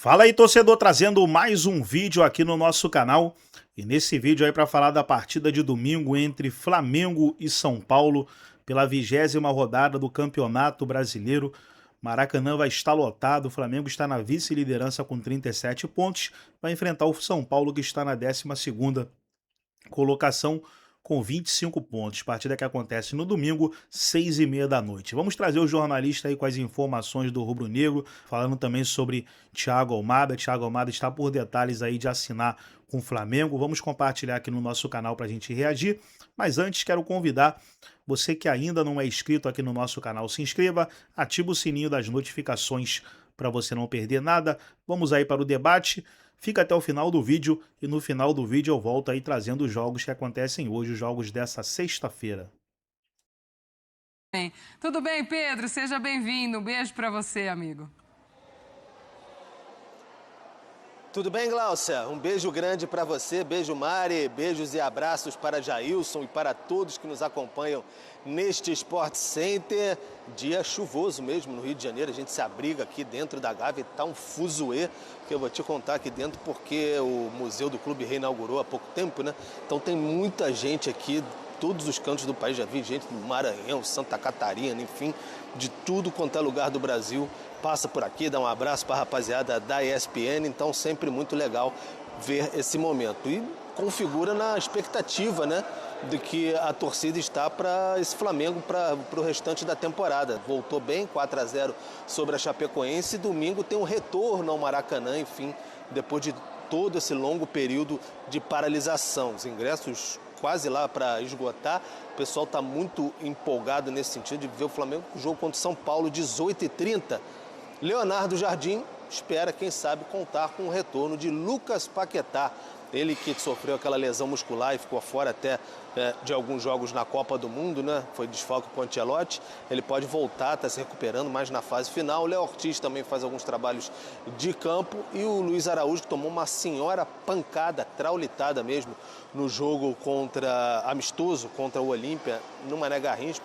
Fala aí, torcedor, trazendo mais um vídeo aqui no nosso canal. E nesse vídeo aí para falar da partida de domingo entre Flamengo e São Paulo pela 20ª rodada do Campeonato Brasileiro. Maracanã vai estar lotado, o Flamengo está na vice-liderança com 37 pontos, vai enfrentar o São Paulo que está na 12ª colocação com 25 pontos. Partida que acontece no domingo, 6h30 da noite. Vamos trazer o jornalista aí com as informações do Rubro Negro, falando também sobre Thiago Almada. Thiago Almada está por detalhes aí de assinar com o Flamengo. Vamos compartilhar aqui no nosso canal para a gente reagir. Mas antes quero convidar você que ainda não é inscrito aqui no nosso canal, se inscreva, ativa o sininho das notificações para você não perder nada. Vamos aí para o debate. Fica até o final do vídeo e no final do vídeo eu volto aí trazendo os jogos que acontecem hoje, os jogos dessa sexta-feira. Tudo bem, Pedro? Seja bem-vindo. Um beijo para você, amigo. Tudo bem, Gláucia? Um beijo grande para você, beijo Mari, beijos e abraços para Jailson e para todos que nos acompanham neste Sport Center. Dia chuvoso mesmo no Rio de Janeiro, a gente se abriga aqui dentro da Gávea, tá um fuzuê, que eu vou te contar aqui dentro porque o Museu do Clube reinaugurou há pouco tempo, né? Então tem muita gente aqui, todos os cantos do país, já vi gente do Maranhão, Santa Catarina, enfim, de tudo quanto é lugar do Brasil. Passa por aqui, dá um abraço para a rapaziada da ESPN, então sempre muito legal ver esse momento. E configura na expectativa, né, de que a torcida está para esse Flamengo para o restante da temporada. Voltou bem, 4-0 sobre a Chapecoense, e domingo tem um retorno ao Maracanã, enfim, depois de todo esse longo período de paralisação. Os ingressos quase lá para esgotar, o pessoal está muito empolgado nesse sentido de ver o Flamengo com o jogo contra o São Paulo, 18h30. Leonardo Jardim espera, quem sabe, contar com o retorno de Lucas Paquetá. Ele que sofreu aquela lesão muscular e ficou fora até de alguns jogos na Copa do Mundo, né? Foi desfalque com o Ancelotti. Ele pode voltar, está se recuperando mais na fase final. O Léo Ortiz também faz alguns trabalhos de campo. E o Luiz Araújo, que tomou uma senhora pancada, traulitada mesmo, no jogo amistoso contra o Olímpia, no Mané Garrincha,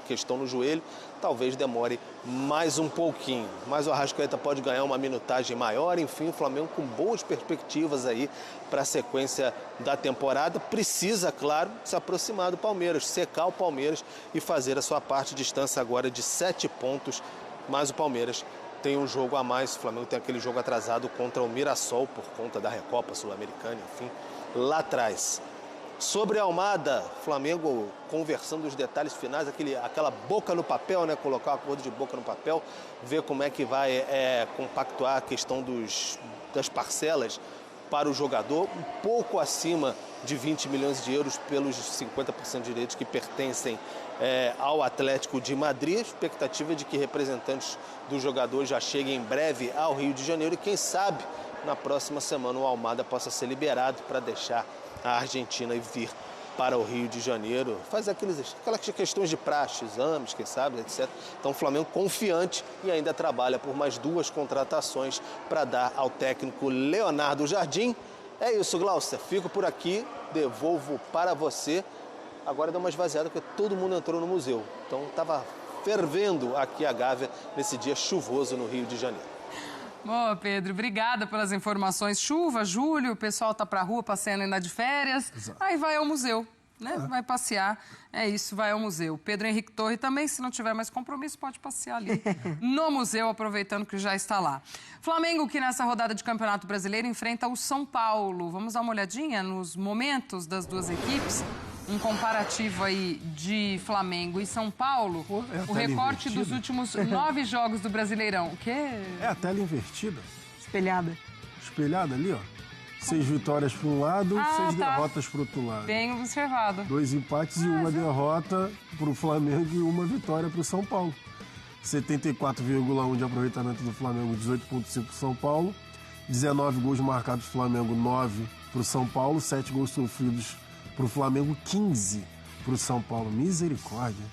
questão no joelho, talvez demore mais um pouquinho. Mas o Arrascaeta pode ganhar uma minutagem maior, enfim, o Flamengo com boas perspectivas aí para a sequência da temporada. Precisa, claro, se aproximar do Palmeiras, secar o Palmeiras e fazer a sua parte. Distância agora de 7 pontos, mas o Palmeiras tem um jogo a mais. O Flamengo tem aquele jogo atrasado contra o Mirassol por conta da Recopa Sul-Americana, enfim, lá atrás. Sobre a Almada, Flamengo conversando os detalhes finais, aquela boca no papel, né? Colocar um acordo de boca no papel, ver como é que vai compactuar a questão das parcelas para o jogador, um pouco acima de 20 milhões de euros pelos 50% de direitos que pertencem ao Atlético de Madrid. A expectativa de que representantes do jogador já cheguem em breve ao Rio de Janeiro e quem sabe na próxima semana o Almada possa ser liberado para deixar a Argentina e vir para o Rio de Janeiro, faz aquelas questões de praxe, exames, quem sabe, etc. Então o Flamengo confiante e ainda trabalha por mais 2 contratações para dar ao técnico Leonardo Jardim. É isso, Gláucia, fico por aqui, devolvo para você. Agora dá uma esvaziada porque todo mundo entrou no museu, então estava fervendo aqui a Gávea nesse dia chuvoso no Rio de Janeiro. Boa, Pedro. Obrigada pelas informações. Chuva, julho, o pessoal tá pra rua passeando ainda de férias. Exato. Aí vai ao museu, né? Vai passear. É isso, vai ao museu. Pedro Henrique Torre também, se não tiver mais compromisso, pode passear ali no museu, aproveitando que já está lá. Flamengo, que nessa rodada de Campeonato Brasileiro enfrenta o São Paulo. Vamos dar uma olhadinha nos momentos das duas equipes? Um comparativo aí de Flamengo e São Paulo. O recorte dos últimos 9 jogos do Brasileirão. O quê? É a tela invertida. Espelhada. Espelhada ali, ó. 6 vitórias para um lado, 6 derrotas para o outro lado. Bem observado. 2 empates e uma derrota para o Flamengo e uma vitória para o São Paulo. 74,1 de aproveitamento do Flamengo, 18,5 para o São Paulo. 19 gols marcados do Flamengo, 9 para o São Paulo. 7 gols sofridos para o Flamengo, 15 para o São Paulo. Misericórdia.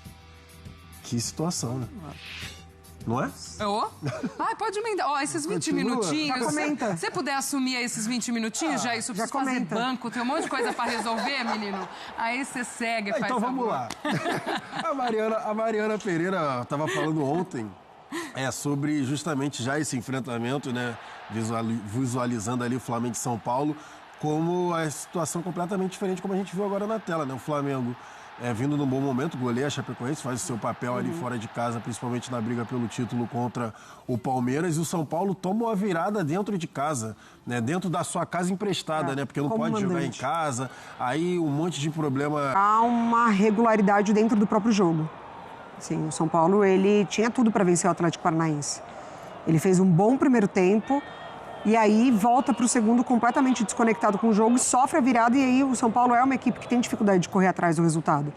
Que situação, né? Não é? Pode emendar. Esses 20 minutinhos. Já comenta. Se você puder assumir esses 20 minutinhos, já isso precisa fazer banco, tem um monte de coisa para resolver, menino. Aí você segue, faz então vamos lá. A Mariana Pereira estava falando ontem É sobre justamente já esse enfrentamento, né? Visualizando ali o Flamengo e São Paulo, como a situação completamente diferente, como a gente viu agora na tela, né? O Flamengo vindo num bom momento, goleia a Chapecoense, faz o seu papel ali fora de casa, principalmente na briga pelo título contra o Palmeiras, e o São Paulo toma uma virada dentro de casa, né? Dentro da sua casa emprestada, né? Porque não pode jogar em casa, aí um monte de problema. Há uma regularidade dentro do próprio jogo. Sim, o São Paulo, ele tinha tudo para vencer o Atlético Paranaense. Ele fez um bom primeiro tempo e aí volta para o segundo completamente desconectado com o jogo, sofre a virada e aí o São Paulo é uma equipe que tem dificuldade de correr atrás do resultado.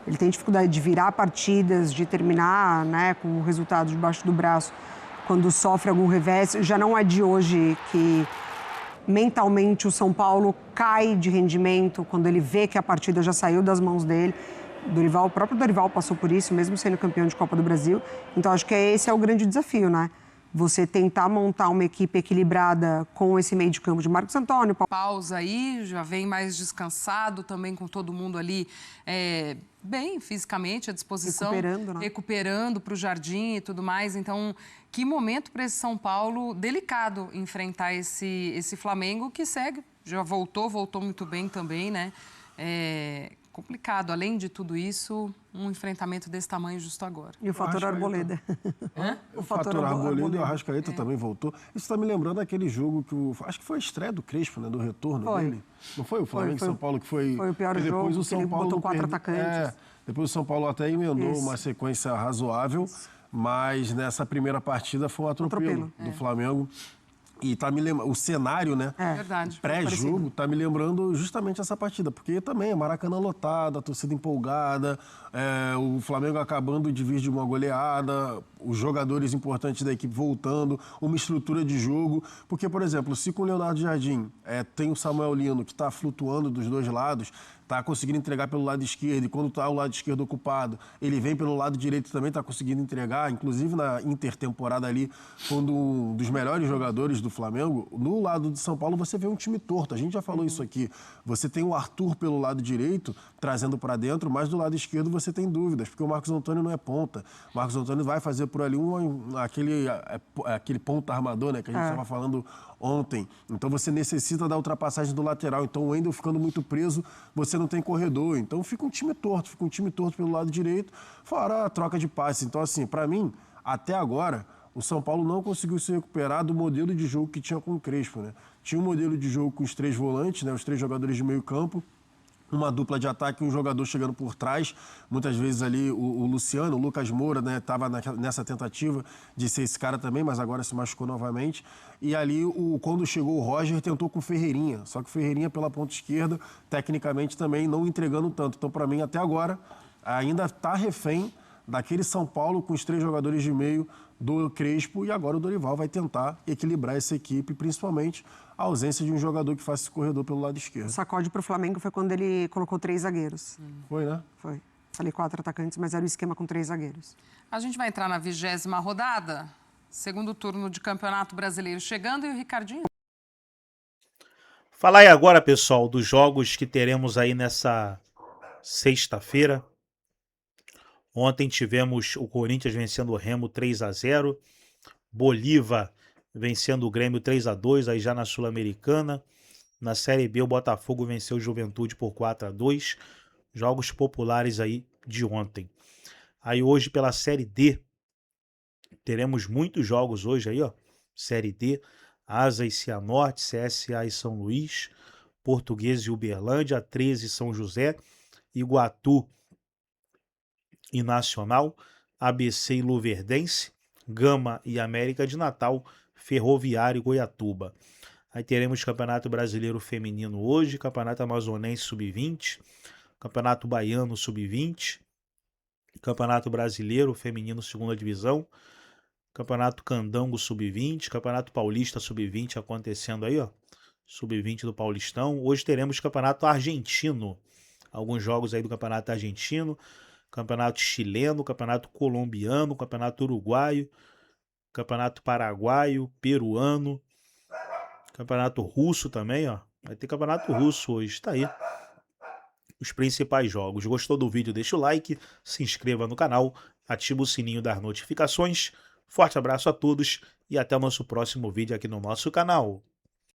Ele tem dificuldade de virar partidas, de terminar, né, com o resultado debaixo do braço quando sofre algum revés. Já não é de hoje que mentalmente o São Paulo cai de rendimento quando ele vê que a partida já saiu das mãos dele. O próprio Dorival passou por isso, mesmo sendo campeão de Copa do Brasil. Então, acho que esse é o grande desafio, né? Você tentar montar uma equipe equilibrada com esse meio de campo de Marcos Antônio. Pausa aí, já vem mais descansado, também com todo mundo ali bem fisicamente à disposição. Recuperando para o Jardim e tudo mais. Então, que momento para esse São Paulo delicado enfrentar esse Flamengo que segue. Já voltou muito bem também, né? Complicado. Além de tudo isso, um enfrentamento desse tamanho justo agora. E o fator Arboleda. O fator Arboleda e o Arrascaeta também voltou. Isso está me lembrando aquele jogo que acho que foi a estreia do Crespo, né? Do retorno dele. Não foi o Flamengo e São Paulo que foi... Foi o pior jogo, o São Paulo botou 4 atacantes. Depois o São Paulo até emendou uma sequência razoável, mas nessa primeira partida foi um atropelo do Flamengo. E tá me lembrando, o cenário, né? Pré-jogo, tá me lembrando justamente essa partida, porque também é Maracanã lotado, a torcida empolgada, o Flamengo acabando de vir de uma goleada, os jogadores importantes da equipe voltando, uma estrutura de jogo. Porque, por exemplo, se com o Leonardo Jardim tem o Samuel Lino, que está flutuando dos dois lados, está conseguindo entregar pelo lado esquerdo, e quando está o lado esquerdo ocupado, ele vem pelo lado direito também, está conseguindo entregar, inclusive na intertemporada ali, quando um dos melhores jogadores do Flamengo, no lado de São Paulo você vê um time torto, a gente já falou isso aqui, você tem o Arthur pelo lado direito, trazendo para dentro, mas do lado esquerdo você tem dúvidas, porque o Marcos Antônio não é ponta, o Marcos Antônio vai fazer por ali aquele ponta armador, né, que a gente estava falando ontem, então você necessita da ultrapassagem do lateral, então o Wendel ficando muito preso, você não tem corredor, então fica um time torto pelo lado direito, fora a troca de passe. Então, assim, para mim, até agora, o São Paulo não conseguiu se recuperar do modelo de jogo que tinha com o Crespo, né? Tinha um modelo de jogo com os 3 volantes, né? Os 3 jogadores de meio campo, uma dupla de ataque e um jogador chegando por trás. Muitas vezes ali o Luciano, o Lucas Moura, né, estava nessa tentativa de ser esse cara também, mas agora se machucou novamente. E ali, quando chegou o Roger, tentou com o Ferreirinha. Só que o Ferreirinha pela ponta esquerda, tecnicamente também não entregando tanto. Então, para mim, até agora, ainda está refém daquele São Paulo com os 3 jogadores de meio do Crespo, e agora o Dorival vai tentar equilibrar essa equipe, principalmente a ausência de um jogador que faça esse corredor pelo lado esquerdo. O sacode para o Flamengo foi quando ele colocou 3 zagueiros. Foi, né? Foi. Falei 4 atacantes, mas era o esquema com 3 zagueiros. A gente vai entrar na 20ª rodada, segundo turno de Campeonato Brasileiro chegando, e o Ricardinho. Falar aí agora, pessoal, dos jogos que teremos aí nessa sexta-feira. Ontem tivemos o Corinthians vencendo o Remo 3-0, Bolívar vencendo o Grêmio 3-2, aí já na Sul-Americana. Na Série B, o Botafogo venceu o Juventude por 4-2. Jogos populares aí de ontem. Aí hoje, pela Série D, teremos muitos jogos hoje aí, ó. Série D, Asa e Cianorte, CSA e São Luís, Portuguesa e Uberlândia, 13 São José, Iguatu e Nacional, ABC e Luverdense, Gama e América de Natal, Ferroviário e Goiatuba. Aí teremos Campeonato Brasileiro Feminino hoje, Campeonato Amazonense Sub-20, Campeonato Baiano Sub-20, Campeonato Brasileiro Feminino Segunda Divisão, Campeonato Candango Sub-20, Campeonato Paulista Sub-20 acontecendo aí, ó, Sub-20 do Paulistão. Hoje teremos Campeonato Argentino, alguns jogos aí do Campeonato Argentino, Campeonato Chileno, Campeonato Colombiano, Campeonato Uruguaio, Campeonato Paraguaio, Peruano, Campeonato Russo também, ó. Vai ter Campeonato Russo hoje, tá aí. Os principais jogos. Gostou do vídeo? Deixa o like, se inscreva no canal, ativa o sininho das notificações. Forte abraço a todos e até o nosso próximo vídeo aqui no nosso canal.